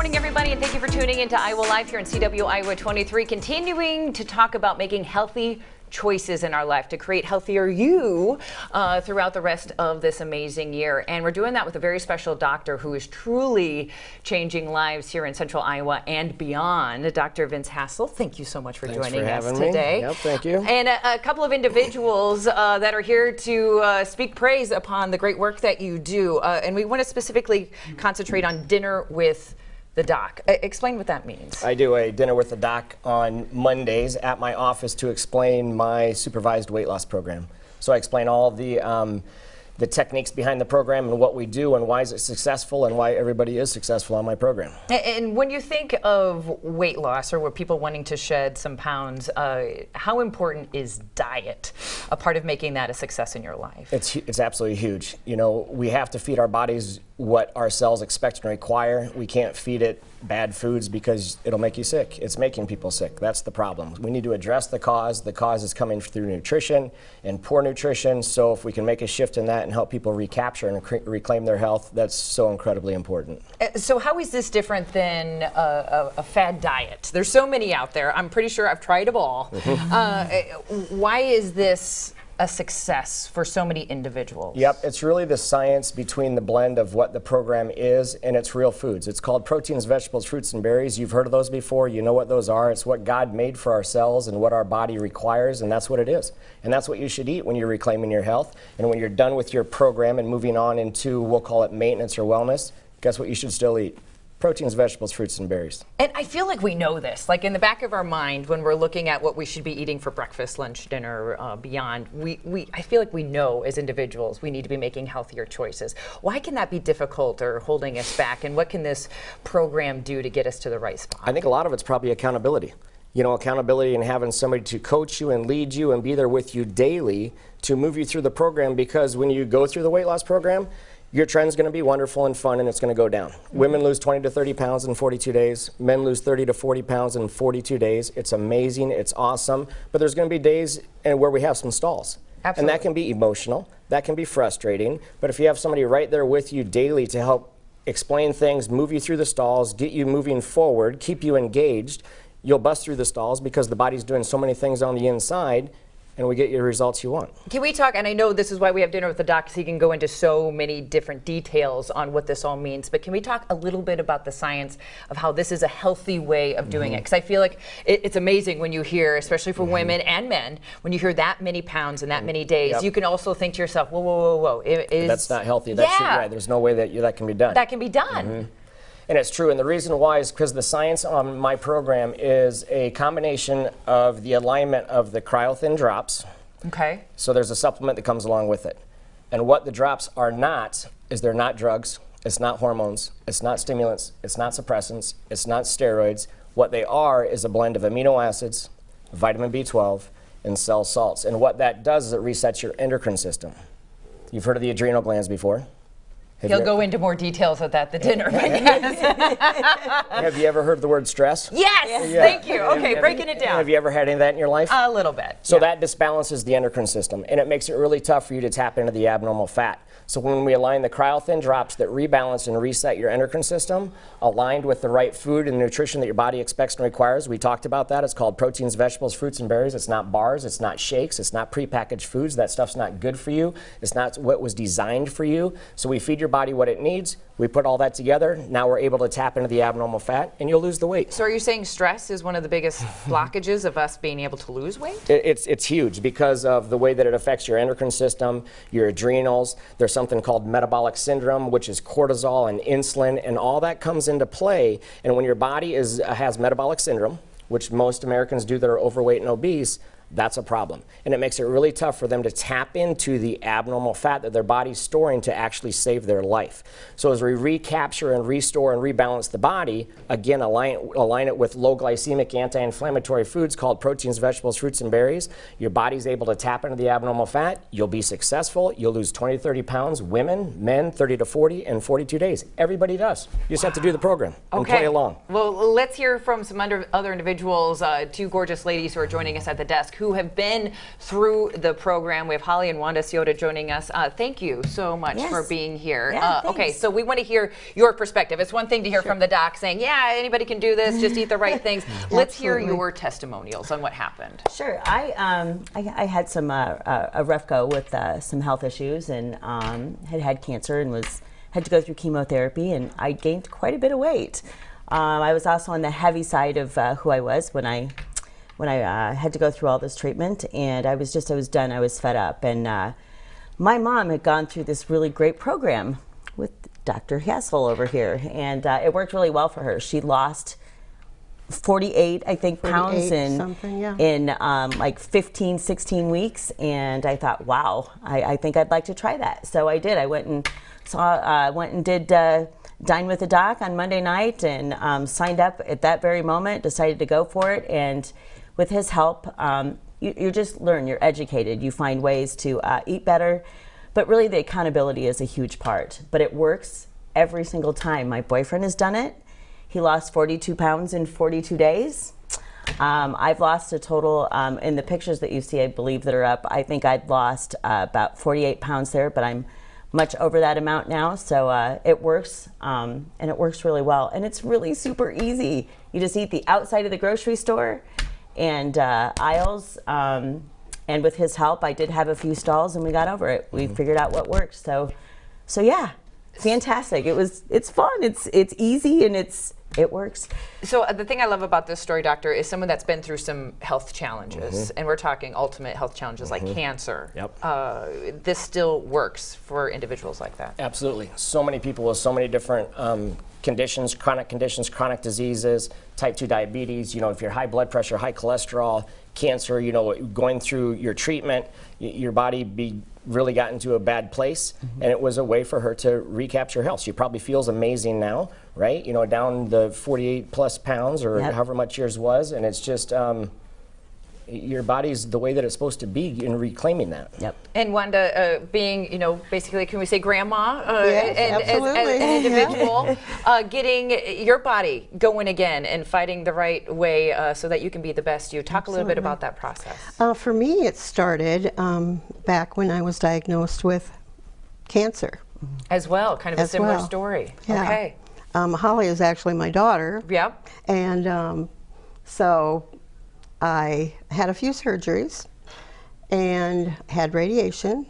morning, everybody, and thank you for tuning into Iowa Live here on CW Iowa 23, continuing to talk about making healthy choices in our life to create healthier you throughout the rest of this amazing year. And we're doing that with a very special doctor who is truly changing lives here in central Iowa and beyond, Dr. Vince Hassel. Thank you so much for joining us today. Yep, thank you. And a couple of individuals that are here to speak praise upon the great work that you do. And we want to specifically concentrate on dinner with the doc. Explain what that means. I do a dinner with the doc on Mondays at my office to explain my supervised weight loss program. So I explain all the techniques behind the program and what we do and why is it successful and why everybody is successful on my program. And when you think of weight loss or people wanting to shed some pounds, how important is diet a part of making that a success in your life? It's absolutely huge. You know, we have to feed our bodies what our cells expect and require. We can't feed it bad foods because it'll make you sick. It's making people sick. That's the problem. We need to address the cause. The cause is coming through nutrition and poor nutrition. So if we can make a shift in that and help people recapture and reclaim their health, that's so incredibly important. So how is this different than a fad diet? There's so many out there. I'm pretty sure I've tried them all. Why is this a success for so many individuals? Yep, it's really the science between the blend of what the program is and its real foods. It's called proteins, vegetables, fruits, and berries. You've heard of those before. You know what those are. It's what God made for our cells and what our body requires, and that's what it is. And that's what you should eat when you're reclaiming your health. And when you're done with your program and moving on into, we'll call it maintenance or wellness, guess what you should still eat? Proteins, vegetables, fruits, and berries. And I feel like we know this, like in the back of our mind when we're looking at what we should be eating for breakfast, lunch, dinner, beyond, I feel like we know as individuals we need to be making healthier choices. Why can that be difficult or holding us back, and what can this program do to get us to the right spot? I think a lot of it's probably accountability. You know, accountability and having somebody to coach you and lead you and be there with you daily to move you through the program, because when you go through the weight loss program, your trend's going to be wonderful and fun, and it's going to go down. Women lose 20 to 30 pounds in 42 days. Men lose 30 to 40 pounds in 42 days. It's amazing. It's awesome. But there's going to be days where we have some stalls. Absolutely. And that can be emotional. That can be frustrating. But if you have somebody right there with you daily to help explain things, move you through the stalls, get you moving forward, keep you engaged, you'll bust through the stalls because the body's doing so many things on the inside, and we get your results you want. Can we talk, and I know this is why we have dinner with the doc, so he can go into so many different details on what this all means, but can we talk a little bit about the science of how this is a healthy way of doing it? Because I feel like it's amazing when you hear, especially for women and men, when you hear that many pounds in that many days, you can also think to yourself, whoa, whoa, whoa, whoa. That's not healthy. That's right. There's no way that can be done. That can be done. And it's true, and the reason why is because the science on my program is a combination of the alignment of the CryoThin drops. Okay. So there's a supplement that comes along with it. And what the drops are not is they're not drugs, it's not hormones, it's not stimulants, it's not suppressants, it's not steroids. What they are is a blend of amino acids, vitamin B12, and cell salts. And what that does is it resets your endocrine system. You've heard of the adrenal glands before? He'll go into more details at the dinner. Have you ever heard the word stress? Yes, thank you. Okay, breaking it down. Have you ever had any of that in your life? A little bit. So that disbalances the endocrine system, and it makes it really tough for you to tap into the abnormal fat. So when we align the CryoThin drops that rebalance and reset your endocrine system, aligned with the right food and nutrition that your body expects and requires, we talked about that. It's called proteins, vegetables, fruits, and berries. It's not bars. It's not shakes. It's not prepackaged foods. That stuff's not good for you. It's not what was designed for you. So we feed your body what it needs. We put all that together. Now we're able to tap into the abnormal fat, and you'll lose the weight. So are you saying stress is one of the biggest blockages of us being able to lose weight? It's huge because of the way that it affects your endocrine system, your adrenals. There's something called metabolic syndrome, which is cortisol and insulin, and all that comes into play. And when your body has metabolic syndrome, which most Americans do that are overweight and obese, that's a problem. And it makes it really tough for them to tap into the abnormal fat that their body's storing to actually save their life. So as we recapture and restore and rebalance the body, again, align it with low glycemic anti-inflammatory foods called proteins, vegetables, fruits, and berries, your body's able to tap into the abnormal fat. You'll be successful. You'll lose 20 to 30 pounds. Women, men, 30 to 40 in 42 days. Everybody does. You just have to do the program and play along. Well, let's hear from some other individuals, two gorgeous ladies who are joining us at the desk who have been through the program. We have Holly and Wanda Ciota joining us. Thank you so much for being here. Yeah, okay, so we want to hear your perspective. It's one thing to hear from the doc saying, yeah, anybody can do this, just eat the right things. Let's hear your testimonials on what happened. Sure. I had some a rough go with some health issues, and had cancer and had to go through chemotherapy, and I gained quite a bit of weight. I was also on the heavy side of who I was when I had to go through all this treatment, and I was done. I was fed up, and my mom had gone through this really great program with Dr. Hassel over here, and it worked really well for her. She lost 48, I think, pounds in like 15, 16 weeks, and I thought, wow, I think I'd like to try that. So I did. I went and did Dine with the Doc on Monday night, and signed up at that very moment, decided to go for it, and with his help, you just learn, you're educated, you find ways to eat better, but really the accountability is a huge part, but it works every single time. My boyfriend has done it. He lost 42 pounds in 42 days. I've lost a total, in the pictures that you see, I believe, that are up, I think I'd lost about 48 pounds there, but I'm much over that amount now, so it works, and it works really well. And it's really super easy. You just eat the outside of the grocery store and aisles, and with his help, I did have a few stalls, and we got over it. We figured out what works. So yeah, fantastic. It's fun. It's easy, and it works. So the thing I love about this story, doctor, is someone that's been through some health challenges, and we're talking ultimate health challenges like cancer. Yep. This still works for individuals like that. Absolutely. So many people with so many different conditions, chronic diseases, type 2 diabetes, if you're high blood pressure, high cholesterol, cancer, going through your treatment, your body really got into a bad place, and it was a way for her to recapture health. She probably feels amazing now, right? Down the 48 plus pounds or however much yours was, and it's just your body's the way that it's supposed to be in reclaiming that. Yep. And Wanda, being, basically, can we say grandma? Yes, absolutely. As an individual, getting your body going again and fighting the right way so that you can be the best you. Talk a little bit about that process. For me, it started back when I was diagnosed with cancer. As well, kind of a similar story. Yeah. Okay. Holly is actually my daughter. Yep. And so I had a few surgeries and had radiation,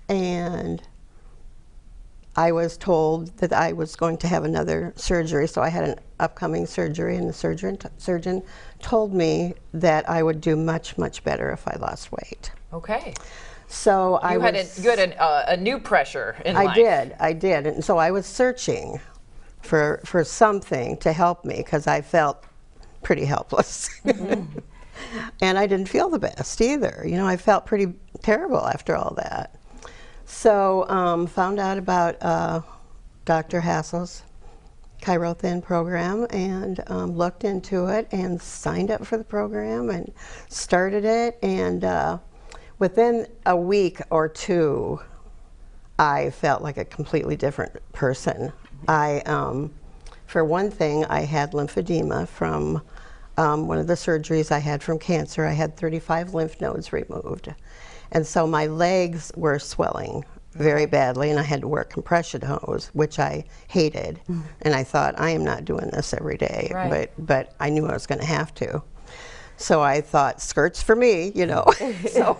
and I was told that I was going to have another surgery, so I had an upcoming surgery, and the surgeon told me that I would do much, much better if I lost weight. Okay. So you had a new pressure in life. I did, and so I was searching for something to help me because I felt pretty helpless. And I didn't feel the best either. I felt pretty terrible after all that. So found out about Dr. Hassel's Cryotherapy program, and looked into it and signed up for the program and started it. And within a week or two, I felt like a completely different person. For one thing, I had lymphedema from one of the surgeries I had from cancer. I had 35 lymph nodes removed. And so my legs were swelling very badly, and I had to wear compression hose, which I hated. And I thought, I am not doing this every day. Right. But I knew I was going to have to. So I thought, skirts for me, So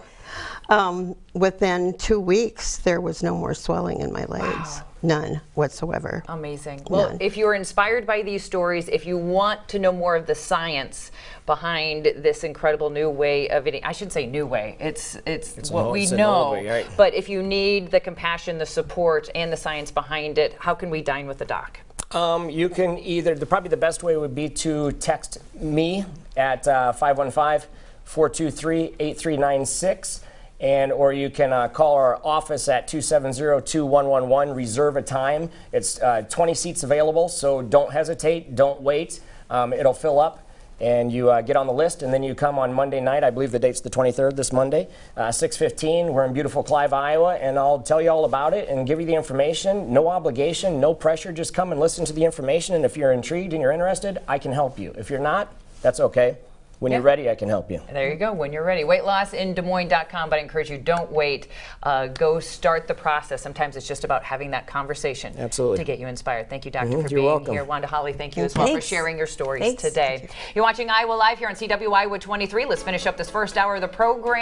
within 2 weeks, there was no more swelling in my legs. Wow. None whatsoever. Amazing. Well, None. If you're inspired by these stories, if you want to know more of the science behind this incredible new way of eating, I should say new way, it's what we know, way, right? But if you need the compassion, the support, and the science behind it, how can we dine with the doc? You can probably the best way would be to text me at 515-423-8396. Or you can call our office at 270-2111, reserve a time. It's 20 seats available, so don't hesitate, don't wait. It'll fill up, and you get on the list, and then you come on Monday night. I believe the date's the 23rd, this Monday, 6:15. We're in beautiful Clive, Iowa, and I'll tell you all about it and give you the information. No obligation, no pressure. Just come and listen to the information, and if you're intrigued and you're interested, I can help you. If you're not, that's okay. When you're ready, I can help you. There you go, when you're ready. WeightLossInDesMoines.com, but I encourage you, don't wait. Go start the process. Sometimes it's just about having that conversation Absolutely. to get you inspired. Thank you, Doctor, for You're being welcome. here. Wanda Holly, thank you as well for Thanks. sharing your stories Thanks. today. You're watching Iowa Live here on CW Iowa 23. Let's finish up this first hour of the program.